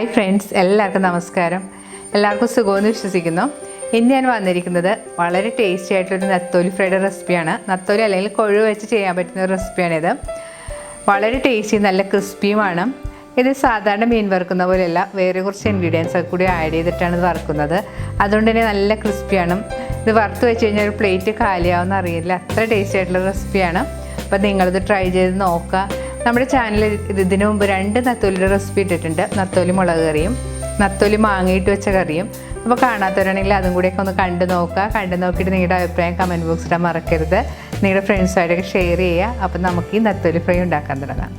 Hi friends, എല്ലാവർക്കും നമസ്കാരം. എല്ലാവർക്കും സുഖമെന്ന് വിശ്വസിക്കുന്നു. ഇന്ന് ഞാൻ വന്നിരിക്കുന്നത് വളരെ ടേസ്റ്റി ആയിട്ടുള്ളൊരു നത്തോലി ഫ്രൈഡ് റെസിപ്പിയാണ്. നത്തോലി അല്ലെങ്കിൽ കൊഴുവ് വെച്ച് ചെയ്യാൻ പറ്റുന്ന ഒരു റെസിപ്പിയാണിത്. വളരെ ടേസ്റ്റി, നല്ല ക്രിസ്പിയുമാണ്. ഇത് സാധാരണ മീൻ വറുക്കുന്ന പോലെയല്ല, വേറെ കുറച്ച് ഇൻഗ്രീഡിയൻസ് ഒക്കെ കൂടി ആഡ് ചെയ്തിട്ടാണ് ഇത് വറുക്കുന്നത്. അതുകൊണ്ട് തന്നെ നല്ല ക്രിസ്പിയാണ്. ഇത് വറുത്ത് വെച്ച് കഴിഞ്ഞാൽ ഒരു പ്ലേറ്റ് കാലിയാവുമെന്ന് അറിയില്ല, അത്ര ടേസ്റ്റി ആയിട്ടുള്ള റെസിപ്പിയാണ്. അപ്പോൾ നിങ്ങളിത് ട്രൈ ചെയ്ത് നോക്കുക. നമ്മുടെ ചാനലിൽ ഇതിനു മുമ്പ് 2 നത്തോലിയുടെ റെസിപ്പി ഇട്ടിട്ടുണ്ട്. നത്തോലി മുളക് കറിയും നത്തോലി മാങ്ങയിട്ട് വെച്ച കറിയും. അപ്പോൾ കാണാത്തവരാണെങ്കിൽ അതും കൂടിയൊക്കെ ഒന്ന് കണ്ടു നോക്കുക. കണ്ടു നോക്കിയിട്ട് നിങ്ങളുടെ അഭിപ്രായം കമൻറ്റ് ബോക്സിൽ ഇടാൻ മറക്കരുത്. നിങ്ങളുടെ ഫ്രണ്ട്സായിട്ടൊക്കെ ഷെയർ ചെയ്യുക. അപ്പോൾ നമുക്ക് ഈ നത്തോലി ഫ്രൈ ഉണ്ടാക്കാൻ തുടങ്ങാം.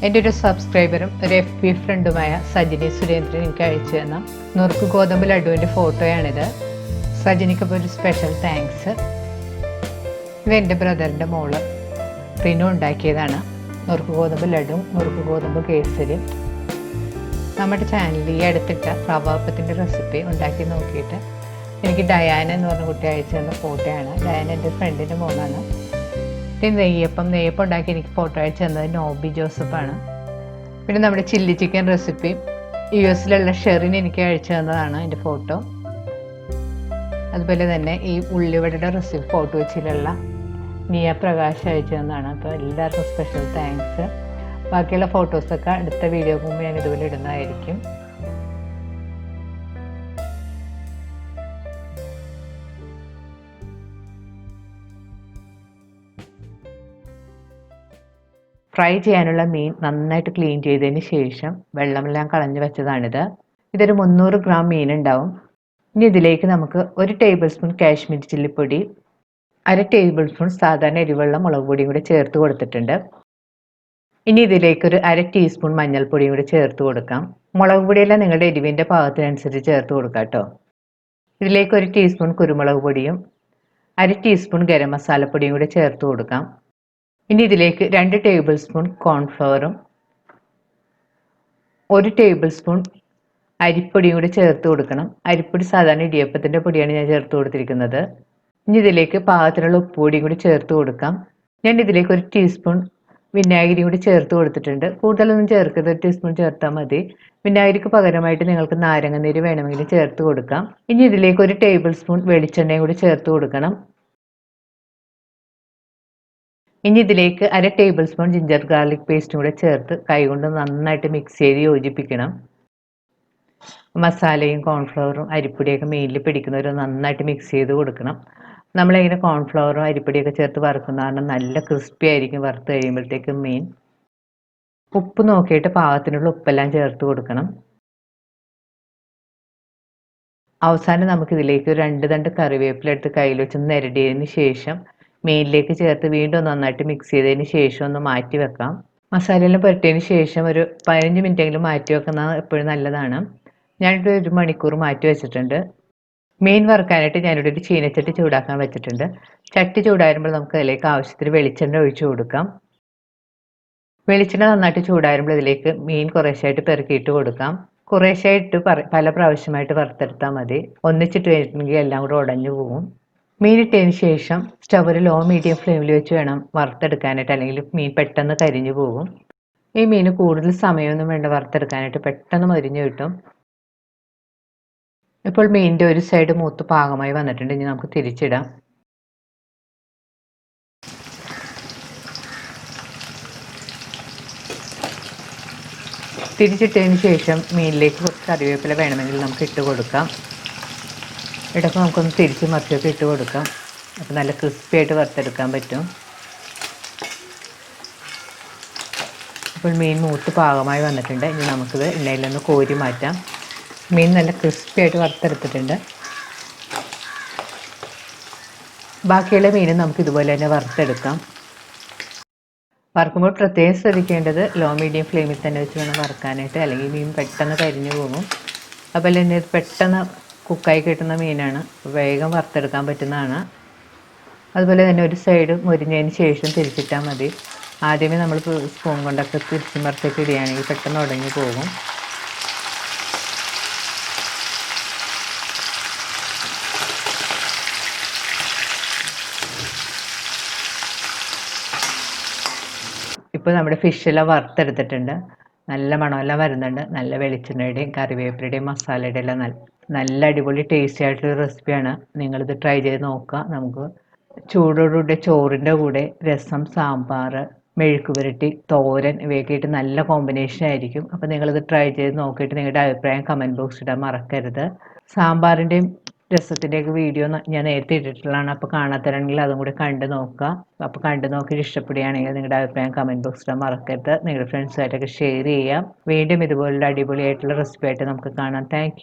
എൻ്റെ ഒരു സബ്സ്ക്രൈബറും ഒരു FB ഫ്രണ്ടുമായ സജിനി സുരേന്ദ്രൻ എനിക്ക് അയച്ചു തന്ന നുറുക്ക് ഗോതമ്പ് ലഡുവിൻ്റെ ഫോട്ടോയാണിത്. സജിനിക്കപ്പോൾ ഒരു സ്പെഷ്യൽ താങ്ക്സ്. ഇത് എൻ്റെ ബ്രദറിൻ്റെ മോള് റിനു ഉണ്ടാക്കിയതാണ്. നുറുക്ക് ഗോതമ്പ് ലഡുവും നുറുക്ക് ഗോതമ്പ് കേസരിയും. നമ്മുടെ ചാനലിൽ ഈ അടുത്തിട്ട റവാപ്പത്തിൻ്റെ റെസിപ്പി ഉണ്ടാക്കി നോക്കിയിട്ട് എനിക്ക് ഡയാന എന്ന് പറഞ്ഞ കുട്ടി അയച്ചു തന്ന ഫോട്ടോയാണ്. ഡയാന എൻ്റെ ഫ്രണ്ടിൻ്റെ മോളാണ്. പിന്നെ നെയ്യപ്പം ഉണ്ടാക്കി എനിക്ക് ഫോട്ടോ അയച്ചു തന്നത് നോബി ജോസഫാണ്. പിന്നെ നമ്മുടെ chilli chicken recipe US Sherin എനിക്ക് അയച്ചു തന്നതാണ് എൻ്റെ ഫോട്ടോ. അതുപോലെ തന്നെ ഈ ഉള്ളിവടയുടെ റെസിപ്പി ഫോട്ടോ വെച്ചിലുള്ള നിയ പ്രകാശ് അയച്ചു തന്നതാണ്. അപ്പോൾ എല്ലാവർക്കും സ്പെഷ്യൽ താങ്ക്സ്. ബാക്കിയുള്ള ഫോട്ടോസൊക്കെ അടുത്ത വീഡിയോ മുമ്പ് ഞാൻ ഇതുപോലെ ഇടുന്നതായിരിക്കും. ഫ്രൈ ചെയ്യാനുള്ള മീൻ നന്നായിട്ട് ക്ലീൻ ചെയ്തതിന് ശേഷം വെള്ളമെല്ലാം കളഞ്ഞു വെച്ചതാണിത്. ഇതൊരു 300 ഗ്രാം മീൻ ഉണ്ടാവും. ഇനി ഇതിലേക്ക് നമുക്ക് 1 ടേബിൾ സ്പൂൺ കാശ്മീരി ചില്ലിപ്പൊടി, 1/2 ടേബിൾ സ്പൂൺ സാധാരണ എരിവുള്ള മുളക് പൊടിയും കൂടി ചേർത്ത് കൊടുത്തിട്ടുണ്ട്. ഇനി ഇതിലേക്ക് ഒരു 1/2 ടീസ്പൂൺ മഞ്ഞൾപ്പൊടിയും കൂടി ചേർത്ത് കൊടുക്കാം. മുളക് പൊടിയെല്ലാം നിങ്ങളുടെ എരിവിൻ്റെ പാകത്തിനനുസരിച്ച് ചേർത്ത് കൊടുക്കാം കേട്ടോ. ഇതിലേക്ക് 1 ടീസ്പൂൺ കുരുമുളക് പൊടിയും 1/2 ടീസ്പൂൺ ഗരം മസാലപ്പൊടിയും കൂടി ചേർത്ത് കൊടുക്കാം. ഇനി ഇതിലേക്ക് 2 ടേബിൾ സ്പൂൺ കോൺഫ്ലവറും 1 ടേബിൾ സ്പൂൺ അരിപ്പൊടിയും കൂടി ചേർത്ത് കൊടുക്കണം. അരിപ്പൊടി സാധാരണ ഇടിയപ്പത്തിൻ്റെ പൊടിയാണ് ഞാൻ ചേർത്ത് കൊടുത്തിരിക്കുന്നത്. ഇനി ഇതിലേക്ക് പാകത്തിനുള്ള ഉപ്പുപൊടിയും കൂടി ചേർത്ത് കൊടുക്കാം. ഞാൻ ഇതിലേക്ക് 1 ടീസ്പൂൺ വിനാഗിരി കൂടി ചേർത്ത് കൊടുത്തിട്ടുണ്ട്. കൂടുതലൊന്നും ചേർക്കരുത്, 1 ടീസ്പൂൺ ചേർത്താൽ മതി. വിനാഗിരിക്ക് പകരമായിട്ട് നിങ്ങൾക്ക് നാരങ്ങ നീര് വേണമെങ്കിൽ ചേർത്ത് കൊടുക്കാം. ഇനി ഇതിലേക്ക് 1 ടേബിൾ സ്പൂൺ വെളിച്ചെണ്ണയും കൂടി ചേർത്ത് കൊടുക്കണം. ഇനി ഇതിലേക്ക് 1/2 ടേബിൾ സ്പൂൺ ജിഞ്ചർ ഗാർലിക് പേസ്റ്റും കൂടെ ചേർത്ത് കൈകൊണ്ട് നന്നായിട്ട് മിക്സ് ചെയ്ത് യോജിപ്പിക്കണം. മസാലയും കോൺഫ്ലവറും അരിപ്പൊടിയൊക്കെ മീനിൽ പിടിക്കുന്നവർ നന്നായിട്ട് മിക്സ് ചെയ്ത് കൊടുക്കണം. നമ്മളിങ്ങനെ കോൺഫ്ലവറും അരിപ്പൊടിയൊക്കെ ചേർത്ത് വറുക്കുന്ന കാരണം നല്ല ക്രിസ്പി ആയിരിക്കും വറുത്ത് കഴിയുമ്പോഴത്തേക്കും മീൻ. ഉപ്പ് നോക്കിയിട്ട് പാകത്തിനുള്ള ഉപ്പെല്ലാം ചേർത്ത് കൊടുക്കണം. അവസാനം നമുക്കിതിലേക്ക് 2 തണ്ട് കറിവേപ്പില എടുത്ത് കയ്യിൽ വെച്ച് നിരടിയതിന് ശേഷം മീനിലേക്ക് ചേർത്ത് വീണ്ടും നന്നായിട്ട് മിക്സ് ചെയ്തതിന് ശേഷം ഒന്ന് മാറ്റി വെക്കാം. മസാലയെല്ലാം പുരട്ടിയതിന് ശേഷം ഒരു 15 മിനിറ്റെങ്കിലും മാറ്റി വെക്കുന്നത് എപ്പോഴും നല്ലതാണ്. ഞാനിവിടെ 1 മണിക്കൂർ മാറ്റി വെച്ചിട്ടുണ്ട്. മീൻ വറുക്കാനായിട്ട് ഞാനിവിടെ ഒരു ചീനച്ചട്ടി ചൂടാക്കാൻ വെച്ചിട്ടുണ്ട്. ചട്ടി ചൂടായിരുമ്പോൾ നമുക്ക് അതിലേക്ക് ആവശ്യത്തിന് വെളിച്ചെണ്ണ ഒഴിച്ചു കൊടുക്കാം. വെളിച്ചെണ്ണ നന്നായിട്ട് ചൂടായിരുമ്പോൾ ഇതിലേക്ക് മീൻ കുറേശ്ശായിട്ട് പെറുക്കിയിട്ട് കൊടുക്കാം. കുറേശ്ശായിട്ട് പല പ്രാവശ്യമായിട്ട് വറുത്തെടുത്താൽ മതി. ഒന്നിച്ചിട്ട് കഴിഞ്ഞിട്ടുണ്ടെങ്കിൽ എല്ലാം കൂടെ ഉടഞ്ഞു പോകും. മീൻ ഇട്ടതിന് ശേഷം സ്റ്റവ് ഒരു ലോ മീഡിയം ഫ്ലെയിമിൽ വെച്ച് വേണം വറുത്തെടുക്കാനായിട്ട്, അല്ലെങ്കിൽ മീൻ പെട്ടെന്ന് കരിഞ്ഞു പോകും. ഈ മീൻ കൂടുതൽ സമയമൊന്നും വേണ്ട വറുത്തെടുക്കാനായിട്ട്, പെട്ടെന്ന് മരിഞ്ഞു കിട്ടും. ഇപ്പോൾ മീനിൻ്റെ ഒരു സൈഡ് മൂത്ത് പാകമായി വന്നിട്ടുണ്ട്. ഇനി നമുക്ക് തിരിച്ചിടാം. തിരിച്ചിട്ടതിന് ശേഷം മീനിലേക്ക് കുറച്ച് കറിവേപ്പില വേണമെങ്കിൽ നമുക്ക് ഇട്ട് കൊടുക്കാം. ഇടയ്ക്ക് നമുക്കൊന്ന് തിരിച്ച് മറിച്ചൊക്കെ ഇട്ട് കൊടുക്കാം. അപ്പോൾ നല്ല ക്രിസ്പി ആയിട്ട് വറുത്തെടുക്കാൻ പറ്റും. അപ്പോൾ മീൻ മൂത്ത് പാകമായി വന്നിട്ടുണ്ട്. ഇനി നമുക്കിത് എണ്ണയിൽ നിന്ന് കോരി മാറ്റാം. മീൻ നല്ല ക്രിസ്പി ആയിട്ട് വറുത്തെടുത്തിട്ടുണ്ട്. ബാക്കിയുള്ള മീനും നമുക്ക് ഇതുപോലെ തന്നെ വറുത്തെടുക്കാം. വറുക്കുമ്പോൾ പ്രത്യേകം ശ്രദ്ധിക്കേണ്ടത് ലോ മീഡിയം ഫ്ലെയിമിൽ തന്നെ വെച്ച് വേണം വറുക്കാനായിട്ട്, അല്ലെങ്കിൽ മീൻ പെട്ടെന്ന് കരിഞ്ഞു പോകും. അതുപോലെ തന്നെ ഇത് പെട്ടെന്ന് കുക്കായി കിട്ടുന്ന മീനാണ്, വേഗം വറുത്തെടുക്കാൻ പറ്റുന്നതാണ്. അതുപോലെ തന്നെ ഒരു സൈഡ് മുരിഞ്ഞതിന് ശേഷം തിരിച്ചിട്ടാൽ മതി. ആദ്യമേ നമ്മൾ സ്പൂൺ കൊണ്ടൊക്കെ തിരിച്ചും മറിച്ചൊക്കെ ഇടുകയാണെങ്കിൽ പെട്ടെന്ന് ഉടഞ്ഞു പോകും. ഇപ്പോൾ നമ്മുടെ ഫിഷെല്ലാം വറുത്തെടുത്തിട്ടുണ്ട്. നല്ല മണമെല്ലാം വരുന്നുണ്ട്. നല്ല വെളിച്ചെണ്ണയുടെയും കറിവേപ്പിലയുടെയും മസാലയുടെ എല്ലാം നല്ല അടിപൊളി ടേസ്റ്റി ആയിട്ടുള്ള റെസിപ്പിയാണ്. നിങ്ങളിത് ട്രൈ ചെയ്ത് നോക്കുക. നമുക്ക് ചൂടോടുകൂടി ചോറിൻ്റെ കൂടെ രസം, സാമ്പാർ, മെഴുക്ക് പുരട്ടി, തോരൻ ഇവയൊക്കെ ആയിട്ട് നല്ല കോമ്പിനേഷൻ ആയിരിക്കും. അപ്പോൾ നിങ്ങളിത് ട്രൈ ചെയ്ത് നോക്കിയിട്ട് നിങ്ങളുടെ അഭിപ്രായം കമൻറ്റ് ബോക്സിൽ ഇടാൻ മറക്കരുത്. സാമ്പാറിൻ്റെയും രസത്തിൻ്റെയൊക്കെ വീഡിയോ ഞാൻ നേരത്തെ ഇട്ടിട്ടുള്ളതാണ്. അപ്പോൾ കാണാത്തവരാണെങ്കിൽ അതും കൂടി കണ്ടു നോക്കുക. അപ്പോൾ കണ്ടു നോക്കി ഇഷ്ടപ്പെടുകയാണെങ്കിൽ നിങ്ങളുടെ അഭിപ്രായം കമൻറ്റ് ബോക്സിൽ ഇടാൻ മറക്കരുത്. നിങ്ങളുടെ ഫ്രണ്ട്സുമായിട്ടൊക്കെ ഷെയർ ചെയ്യാം. വീണ്ടും ഇതുപോലുള്ള അടിപൊളിയായിട്ടുള്ള റെസിപ്പി ആയിട്ട് നമുക്ക് കാണാം. താങ്ക്